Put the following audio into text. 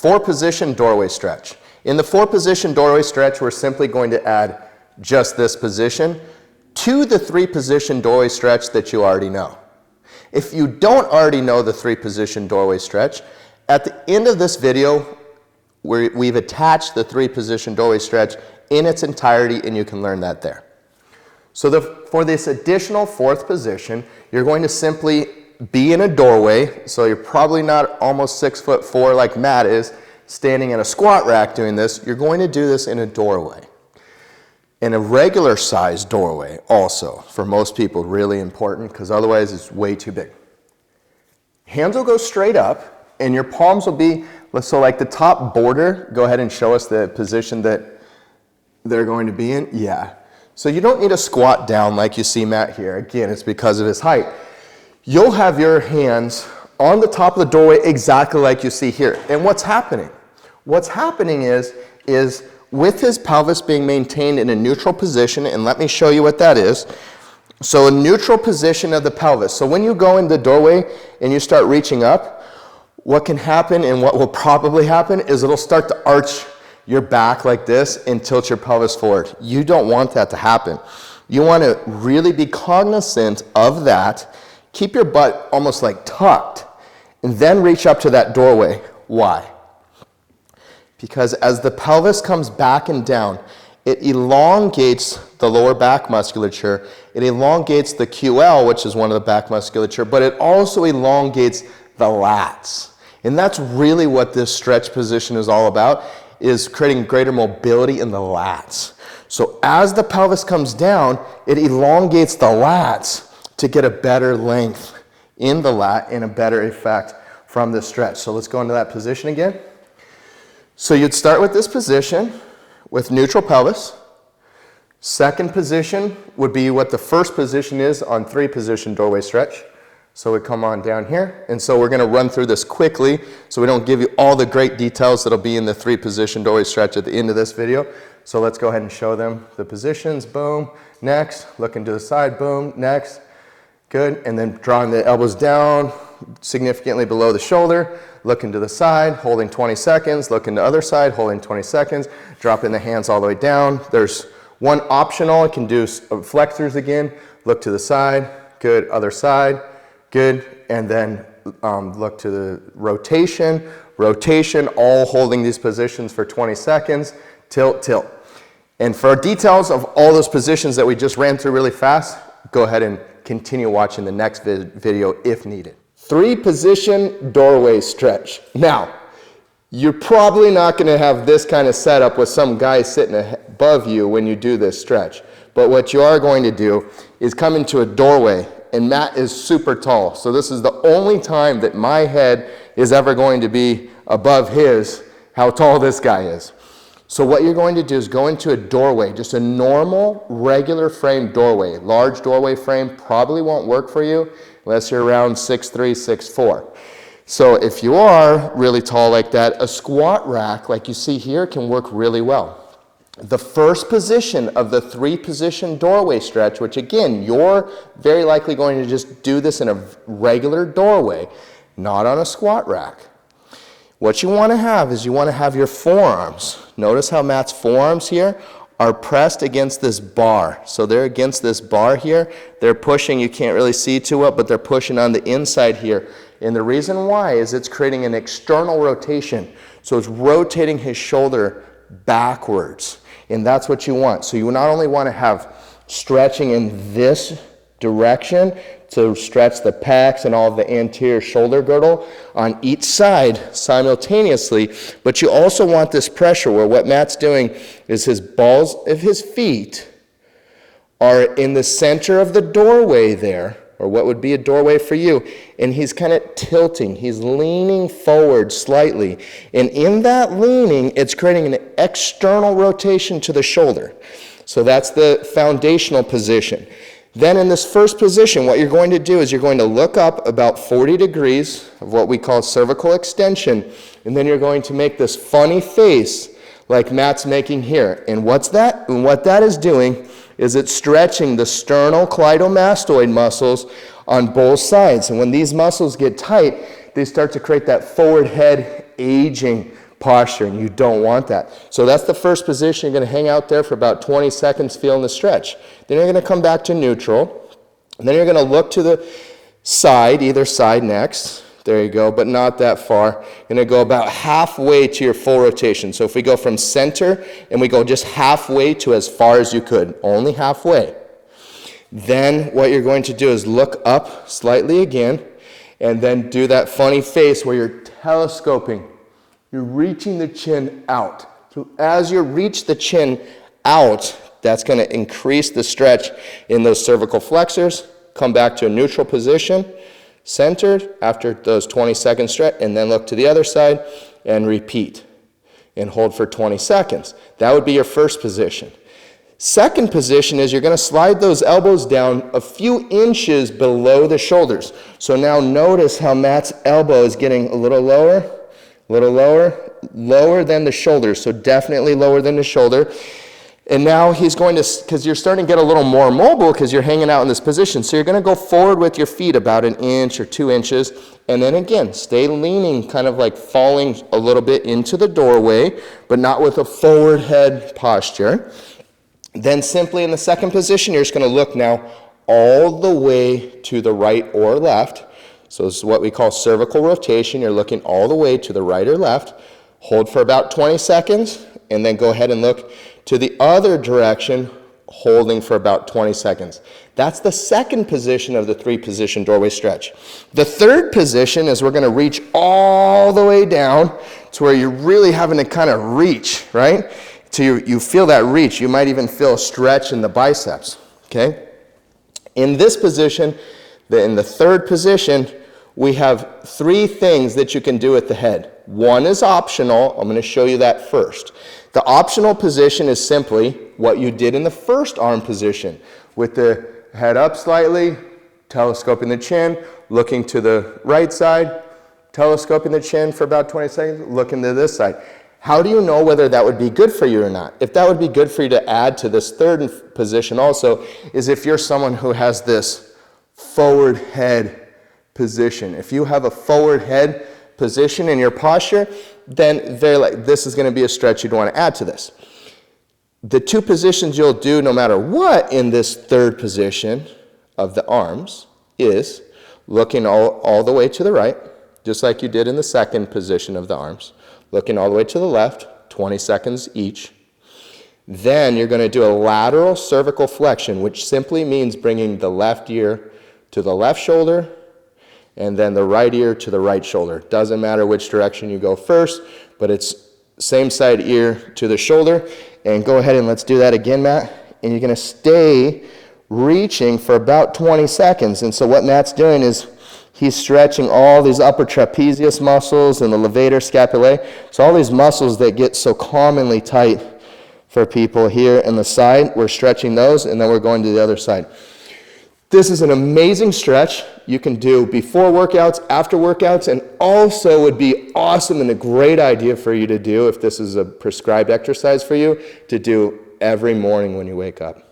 4-position doorway stretch. In the 4-position doorway stretch, we're simply going to add just this position to the 3-position doorway stretch that you already know. If you don't already know the 3-position doorway stretch, at the end of this video, we've attached the 3-position doorway stretch in its entirety, and you can learn that there. So for this additional 4th position, you're going to simply be in a doorway, so you're probably not almost 6'4" like Matt is, standing in a squat rack doing this. You're going to do this in a doorway. In a regular size doorway also, for most people, really important, because otherwise it's way too big. Hands will go straight up, and your palms will be, so like the top border, go ahead and show us the position that they're going to be in. Yeah. So you don't need to squat down like you see Matt here. Again, it's because of his height. You'll have your hands on the top of the doorway exactly like you see here. And what's happening? What's happening is with his pelvis being maintained in a neutral position, and let me show you what that is. So a neutral position of the pelvis. So when you go in the doorway and you start reaching up, what can happen and what will probably happen is it'll start to arch your back like this and tilt your pelvis forward. You don't want that to happen. You want to really be cognizant of that. Keep your butt almost like tucked and then reach up to that doorway. Why? Because as the pelvis comes back and down, it elongates the lower back musculature. It elongates the QL, which is one of the back musculature, but it also elongates the lats. And that's really what this stretch position is all about, is creating greater mobility in the lats. So as the pelvis comes down, it elongates the lats to get a better length in the lat and a better effect from this stretch. So let's go into that position again. So you'd start with this position with neutral pelvis. Second position would be what the first position is on 3-position doorway stretch. So we come on down here, and so we're going to run through this quickly so we don't give you all the great details that'll be in the 3-position doorway stretch at the end of this video. So let's go ahead and show them the positions. Boom, next, looking to the side, boom, next, good, and then drawing the elbows down significantly below the shoulder, looking to the side, holding 20 seconds, looking to other side, holding 20 seconds, dropping the hands all the way down. There's one optional, I can do flexors again, look to the side, good, other side, good, and then look to the rotation, all holding these positions for 20 seconds, tilt, tilt. And for details of all those positions that we just ran through really fast, go ahead and continue watching the next video if needed. 3-position doorway stretch. Now, you're probably not going to have this kind of setup with some guy sitting above you when you do this stretch. But what you are going to do is come into a doorway, and Matt is super tall. So this is the only time that my head is ever going to be above his, how tall this guy is. So what you're going to do is go into a doorway, just a normal, regular frame doorway. Large doorway frame probably won't work for you unless you're around 6'3", 6'4". So if you are really tall like that, a squat rack like you see here can work really well. The first position of the 3-position doorway stretch, which again, you're very likely going to just do this in a regular doorway, not on a squat rack. What you want to have is you want to have your forearms. Notice how Matt's forearms here are pressed against this bar. So they're against this bar here. They're pushing, you can't really see too well, but they're pushing on the inside here. And the reason why is it's creating an external rotation. So it's rotating his shoulder backwards. And that's what you want. So you not only want to have stretching in this direction to stretch the pecs and all of the anterior shoulder girdle on each side simultaneously, but you also want this pressure where what Matt's doing is his balls of his feet are in the center of the doorway there, or what would be a doorway for you, and he's kind of tilting, he's leaning forward slightly, and in that leaning, it's creating an external rotation to the shoulder. So that's the foundational position. Then in this first position, what you're going to do is you're going to look up about 40 degrees of what we call cervical extension, and then you're going to make this funny face like Matt's making here. And what's that? And what that is doing is it's stretching the sternocleidomastoid muscles on both sides. And when these muscles get tight, they start to create that forward head aging posture, and you don't want that. So that's the first position. You're going to hang out there for about 20 seconds feeling the stretch. Then you're going to come back to neutral, and then you're going to look to the side, either side next. There you go, but not that far. You're going to go about halfway to your full rotation. So if we go from center and we go just halfway to as far as you could, only halfway, then what you're going to do is look up slightly again and then do that funny face where you're telescoping. You're reaching the chin out. So as you reach the chin out, that's going to increase the stretch in those cervical flexors. Come back to a neutral position, centered after those 20-second stretch, and then look to the other side and repeat and hold for 20 seconds. That would be your first position. Second position is you're going to slide those elbows down a few inches below the shoulders. So now notice how Matt's elbow is getting a little lower, lower than the shoulder. So definitely lower than the shoulder. And now he's going to, because you're starting to get a little more mobile because you're hanging out in this position. So you're going to go forward with your feet about an inch or 2 inches. And then again, stay leaning, kind of like falling a little bit into the doorway, but not with a forward head posture. Then simply in the second position, you're just going to look now all the way to the right or left. So this is what we call cervical rotation. You're looking all the way to the right or left. Hold for about 20 seconds, and then go ahead and look to the other direction, holding for about 20 seconds. That's the second position of the 3-position doorway stretch. The third position is we're going to reach all the way down to where you're really having to kind of reach, right? So you feel that reach. You might even feel a stretch in the biceps, okay? In this position, in the third position, we have 3 things that you can do with the head. One is optional. I'm going to show you that first. The optional position is simply what you did in the first arm position, with the head up slightly, telescoping the chin, looking to the right side, telescoping the chin for about 20 seconds, looking to this side. How do you know whether that would be good for you or not? If that would be good for you to add to this third position also is if you're someone who has this forward head position. If you have a forward head position in your posture, then this is going to be a stretch you'd want to add to this. The 2 positions you'll do no matter what in this third position of the arms is looking all the way to the right, just like you did in the second position of the arms. Looking all the way to the left, 20 seconds each. Then you're going to do a lateral cervical flexion, which simply means bringing the left ear to the left shoulder and then the right ear to the right shoulder. Doesn't matter which direction you go first, but it's same side ear to the shoulder. And go ahead and let's do that again, Matt. And you're going to stay reaching for about 20 seconds. And so what Matt's doing is he's stretching all these upper trapezius muscles and the levator scapulae. So all these muscles that get so commonly tight for people here in the side, we're stretching those, and then we're going to the other side. This is an amazing stretch you can do before workouts, after workouts, and also would be awesome and a great idea for you to do if this is a prescribed exercise for you, to do every morning when you wake up.